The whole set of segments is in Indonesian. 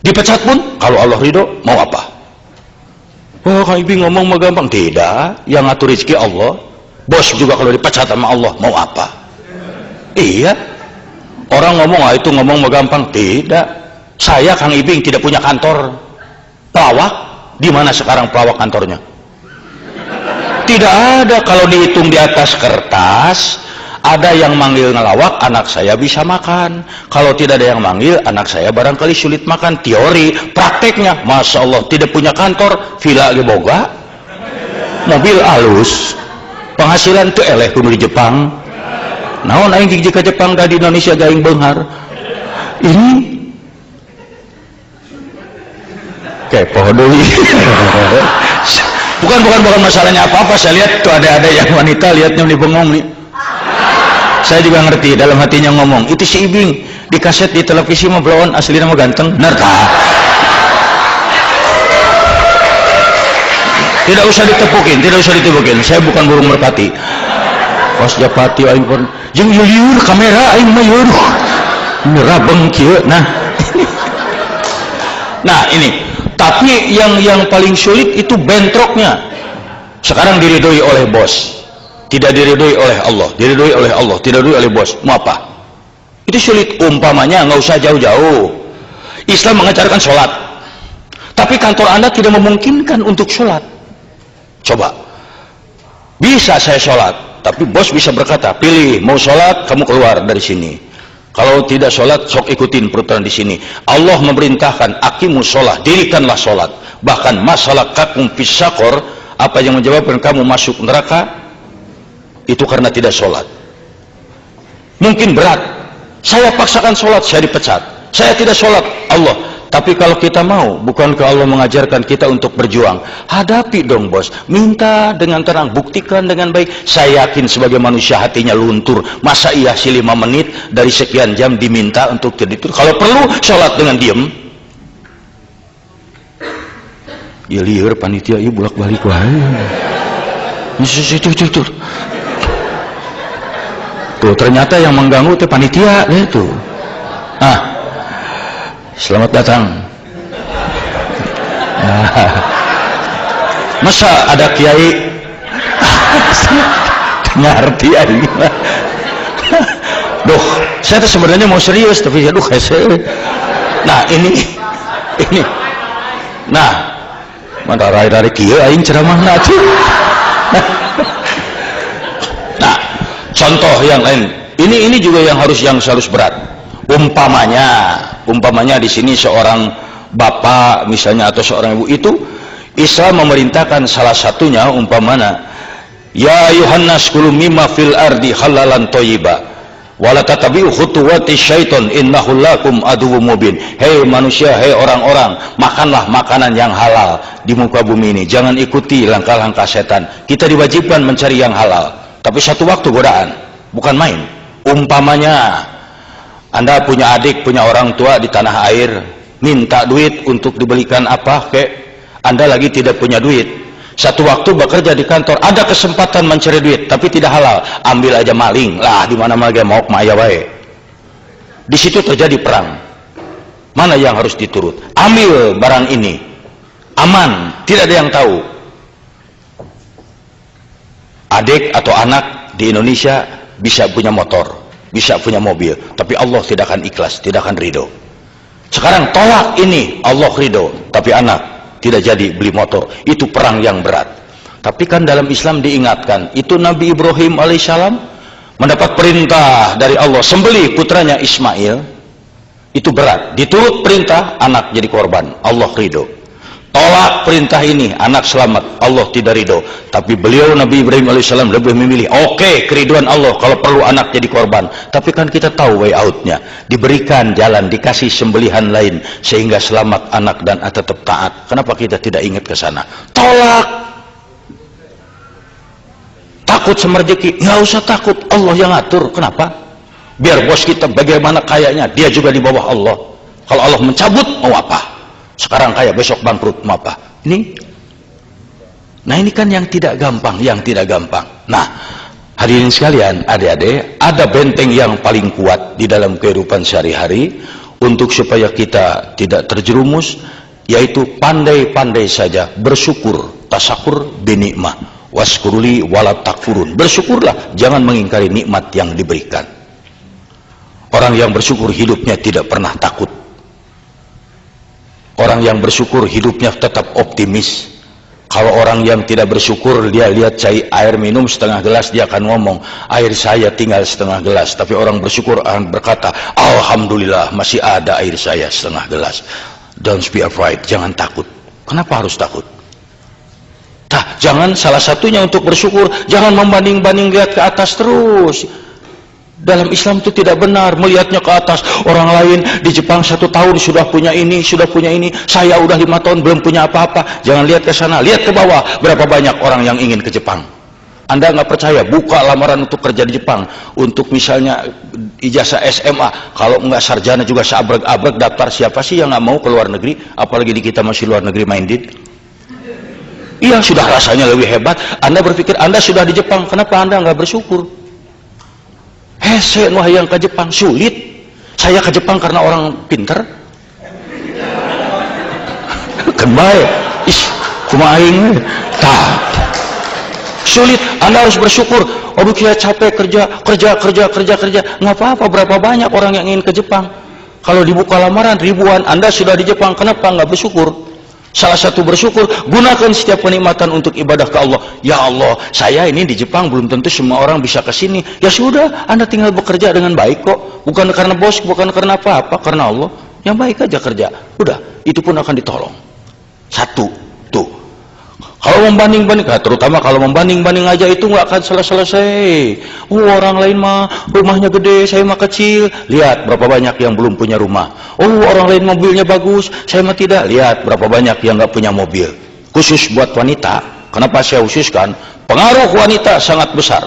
Dipecat pun kalau Allah ridho, mau apa? Oh, Kang Ibing ngomong mah gampang. Tidak, yang ngatur rezeki Allah. Bos juga kalau dipecat sama Allah, mau apa? Iya. Orang ngomong, itu ngomong mah gampang. Tidak. Saya Kang Ibing tidak punya kantor pelawak. Di mana sekarang pelawak kantornya? Tidak ada. Kalau dihitung di atas kertas, ada yang manggil ngelawak, anak saya bisa makan. Kalau tidak ada yang manggil, anak saya barangkali sulit makan. Teori, prakteknya, Masya Allah, tidak punya kantor, villa ge boga, mobil alus, penghasilan tuh eleh kudu di Jepang. Naon aing jika Jepang da di Indonesia gaing beunghar. Ini kepo deui. Bukan masalahnya apa-apa. Saya lihat tuh ada yang wanita lihatnya di bengong nih. Saya juga ngerti dalam hatinya ngomong, itu si Ibing di kaset di televisi mah belon aslinya mah ganteng. Benar tak? Tidak usah ditepukin. Saya bukan burung merpati. Pas japati aing pun jeung liur kamera aing mah yeuh. Rabeng kieu. Nah, ini. Tapi yang paling sulit itu bentroknya. Sekarang diridhoi oleh bos, tidak diridhoi oleh Allah, diridhoi oleh Allah, tidak diridhoi oleh bos. Mau apa? Itu sulit. Umpamanya nggak usah jauh-jauh. Islam mengajarkan sholat, tapi kantor Anda tidak memungkinkan untuk sholat. Coba, bisa saya sholat, tapi bos bisa berkata, pilih mau sholat, kamu keluar dari sini. Kalau tidak sholat, sok ikutin peraturan di sini. Allah memerintahkan, aqimus sholat, dirikanlah sholat. Bahkan masalah kakum fisakor, apa yang menjawabkan kamu masuk neraka, itu karena tidak sholat. Mungkin berat. Saya paksakan sholat, saya dipecat. Saya tidak sholat, Allah. Tapi kalau kita mau, bukankah Allah mengajarkan kita untuk berjuang? Hadapi dong bos, minta dengan tenang, buktikan dengan baik. Saya yakin sebagai manusia hatinya luntur. Masa iya sih 5 menit dari sekian jam diminta untuk jadi itu? Kalau perlu sholat dengan diem. Ya liur panitia, iya bolak balik wae. Tuh ternyata yang mengganggu itu panitia itu. Selamat datang. Masa ada kiai ngerti aing. Duh, saya tuh sebenarnya mau serius tapi aduh hese. Nah, ini. Nah, mana rai-rai kieu aing ceramahna tuh. Nah, contoh yang lain. Ini juga yang harus berat. Umpamanya di sini seorang bapak misalnya atau seorang ibu, itu Islam memerintahkan salah satunya umpamanya, ya ayuhannas kulu mimma fil ardi halalan thayyiba wala tatabi'u khutuwati syaiton innahu lakum aduwwum mubin. Hei manusia, hei orang-orang, makanlah makanan yang halal di muka bumi ini, jangan ikuti langkah-langkah setan. Kita diwajibkan mencari yang halal, tapi satu waktu godaan, bukan main. Umpamanya Anda punya adik, punya orang tua di tanah air, minta duit untuk dibelikan apa kek, Anda lagi tidak punya duit. Satu waktu bekerja di kantor, ada kesempatan mencari duit, tapi tidak halal, ambil aja maling lah, di mana mana mau maya wae. Di situ terjadi perang. Mana yang harus diturut? Ambil barang ini, aman, tidak ada yang tahu. Adik atau anak di Indonesia bisa punya motor, bisa punya mobil, tapi Allah tidak akan ikhlas, tidak akan ridho. Sekarang tolak ini, Allah ridho, tapi anak tidak jadi beli motor. Itu perang yang berat. Tapi kan dalam Islam diingatkan, itu Nabi Ibrahim alaihissalam mendapat perintah dari Allah sembelih putranya Ismail. Itu berat, diturut perintah, anak jadi korban, Allah ridho. Tolak perintah ini, anak selamat, Allah tidak ridho. Tapi beliau Nabi Ibrahim alaihissalam lebih memilih, oke, keriduan Allah kalau perlu anak jadi korban. Tapi kan kita tahu way outnya, diberikan jalan, dikasih sembelihan lain sehingga selamat anak dan tetap taat. Kenapa kita tidak ingat ke sana? Tolak. Takut sama rezeki, nggak usah takut, Allah yang ngatur. Kenapa? Biar bos kita bagaimana kayaknya, dia juga di bawah Allah. Kalau Allah mencabut, mau apa? Sekarang kaya, besok bangkrut, mau apa? Nah ini kan yang tidak gampang, Nah, hadirin sekalian, adik-adik, ada benteng yang paling kuat di dalam kehidupan sehari-hari. untuk supaya kita tidak terjerumus, yaitu pandai-pandai saja bersyukur, tasakur binikmah, waskuruli wala takfurun. Bersyukurlah, jangan mengingkari nikmat yang diberikan. Orang yang bersyukur hidupnya tidak pernah takut. Orang yang bersyukur hidupnya tetap optimis. Kalau orang yang tidak bersyukur, dia lihat air minum setengah gelas, dia akan ngomong, air saya tinggal setengah gelas. Tapi orang bersyukur akan berkata, alhamdulillah masih ada air saya setengah gelas. Don't be afraid, jangan takut. Kenapa harus takut? Jangan, salah satunya untuk bersyukur, jangan membanding-banding, lihat ke atas terus. Dalam Islam itu tidak benar melihatnya ke atas. Orang lain di Jepang 1 tahun sudah punya ini, saya udah 5 tahun belum punya apa-apa. Jangan lihat ke sana, lihat ke bawah. Berapa banyak orang yang ingin ke Jepang. Anda nggak percaya, buka lamaran untuk kerja di Jepang, untuk misalnya ijazah SMA, kalau nggak sarjana juga seabrek-abrek daftar. Siapa sih yang nggak mau ke luar negeri, apalagi di kita masih luar negeri minded. Iya, sudah rasanya lebih hebat. Anda berpikir Anda sudah di Jepang, kenapa Anda nggak bersyukur? Saya yang ke Jepang sulit. Saya ke Jepang karena orang pinter. Kenapa? Kumaing. Sulit. Anda harus bersyukur. Saya capek kerja. Nggak apa-apa. Berapa banyak orang yang ingin ke Jepang? Kalau dibuka lamaran ribuan, Anda sudah di Jepang, kenapa nggak bersyukur? Salah satu bersyukur, gunakan setiap kenikmatan untuk ibadah ke Allah. Ya Allah, saya ini di Jepang, belum tentu semua orang bisa ke sini. Ya sudah, Anda tinggal bekerja dengan baik kok. Bukan karena bos, bukan karena apa-apa, karena Allah. Yang baik aja kerja. Udah, itu pun akan ditolong. Satu, tuh. Kalau membanding-banding, terutama kalau membanding-banding aja itu nggak akan selesai. Orang lain mah rumahnya gede, saya mah kecil. Lihat berapa banyak yang belum punya rumah. Orang lain mobilnya bagus, saya mah tidak. Lihat berapa banyak yang nggak punya mobil. Khusus buat wanita. Kenapa saya khususkan? Pengaruh wanita sangat besar.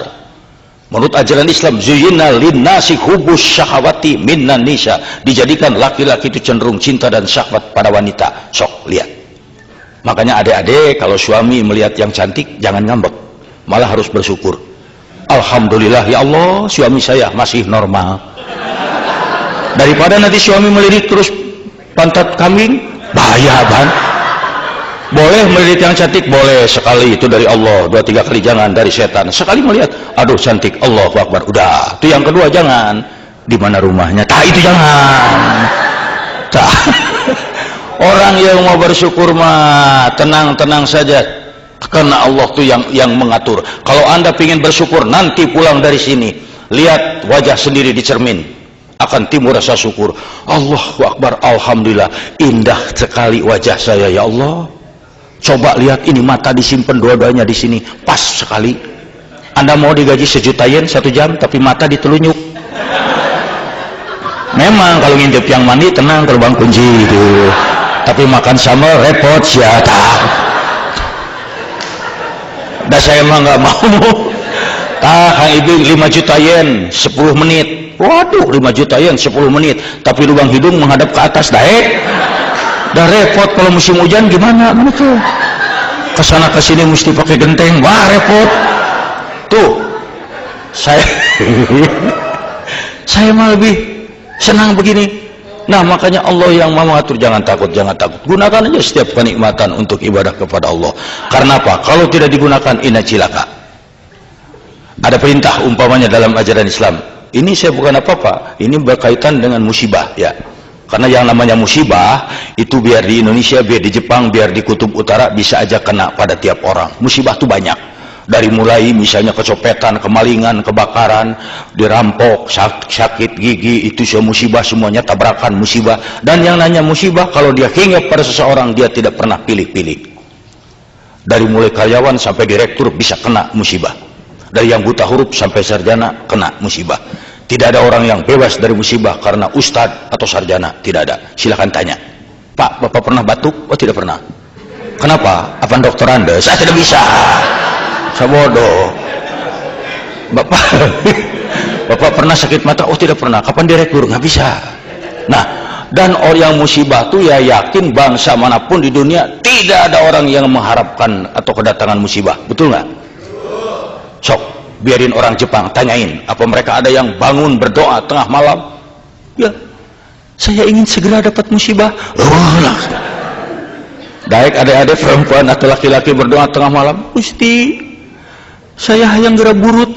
Menurut ajaran Islam, zuyyina linnasi hubbus syahawati minnan nisa. Dijadikan laki-laki itu cenderung cinta dan syahwat pada wanita. Sok lihat. Makanya adik-adik kalau suami melihat yang cantik jangan ngambek, malah harus bersyukur. Alhamdulillah ya Allah, suami saya masih normal. Daripada nanti suami melirik terus pantat kambing, bahaya ban. Boleh melirik yang cantik, boleh sekali, itu dari Allah. 2-3 kali jangan dari setan. Sekali melihat, aduh cantik, Allahu Akbar, udah. Itu yang kedua jangan. Di mana rumahnya? Itu jangan. Orang yang mau bersyukur mah tenang-tenang saja, karena Allah tuh yang mengatur. Kalau Anda ingin bersyukur, nanti pulang dari sini lihat wajah sendiri di cermin, akan timbul rasa syukur. Allahu Akbar, alhamdulillah, indah sekali wajah saya ya Allah. Coba lihat ini, mata disimpan dua-duanya di sini, pas sekali. Anda mau digaji 1 juta yen 1 jam, tapi mata ditelunyuk. Memang kalau ngintip yang mandi tenang, terbang kunci itu. Tapi makan sama repot siapa? Dah saya mah nggak mau. Kang Ibu 5 juta yen 10 menit. Waduh, 5 juta yen 10 menit. Tapi lubang hidung menghadap ke atas, dah repot. Kalau musim hujan gimana? Mana tuh? Kesana kesini mesti pakai genteng, wah repot. Tuh, saya mah lebih senang begini. Nah, makanya Allah yang mau mengatur. Jangan takut. Gunakan aja setiap kenikmatan untuk ibadah kepada Allah. Karena apa? Kalau tidak digunakan, inna cilaka. Ada perintah umpamanya dalam ajaran Islam. Ini saya bukan apa-apa. Ini berkaitan dengan musibah ya. Karena yang namanya musibah itu biar di Indonesia, biar di Jepang, biar di Kutub Utara bisa aja kena pada tiap orang. Musibah itu banyak. Dari mulai misalnya kecopetan, kemalingan, kebakaran, dirampok, sakit gigi, itu semua musibah, semuanya tabrakan musibah. Dan yang nanya musibah, kalau dia hinggap pada seseorang, dia tidak pernah pilih-pilih. Dari mulai karyawan sampai direktur bisa kena musibah. Dari yang buta huruf sampai sarjana kena musibah. Tidak ada orang yang bebas dari musibah karena ustadz atau sarjana, tidak ada. Silakan tanya, Pak, Bapak pernah batuk? Oh, tidak pernah. Kenapa? Apa dokter Anda? Saya tidak bisa. Saya bodoh. Bapak pernah sakit mata? Oh, tidak pernah. Kapan direktur? Nggak bisa. Nah, dan orang yang musibah tuh ya yakin bangsa manapun di dunia tidak ada orang yang mengharapkan atau kedatangan musibah. Betul nggak? Sok, biarin orang Jepang tanyain, apa mereka ada yang bangun berdoa tengah malam? Ya, Saya ingin segera dapat musibah. Langsung. Daek adik-adik perempuan atau laki-laki berdoa tengah malam, Gusti, saya hayang geura burut.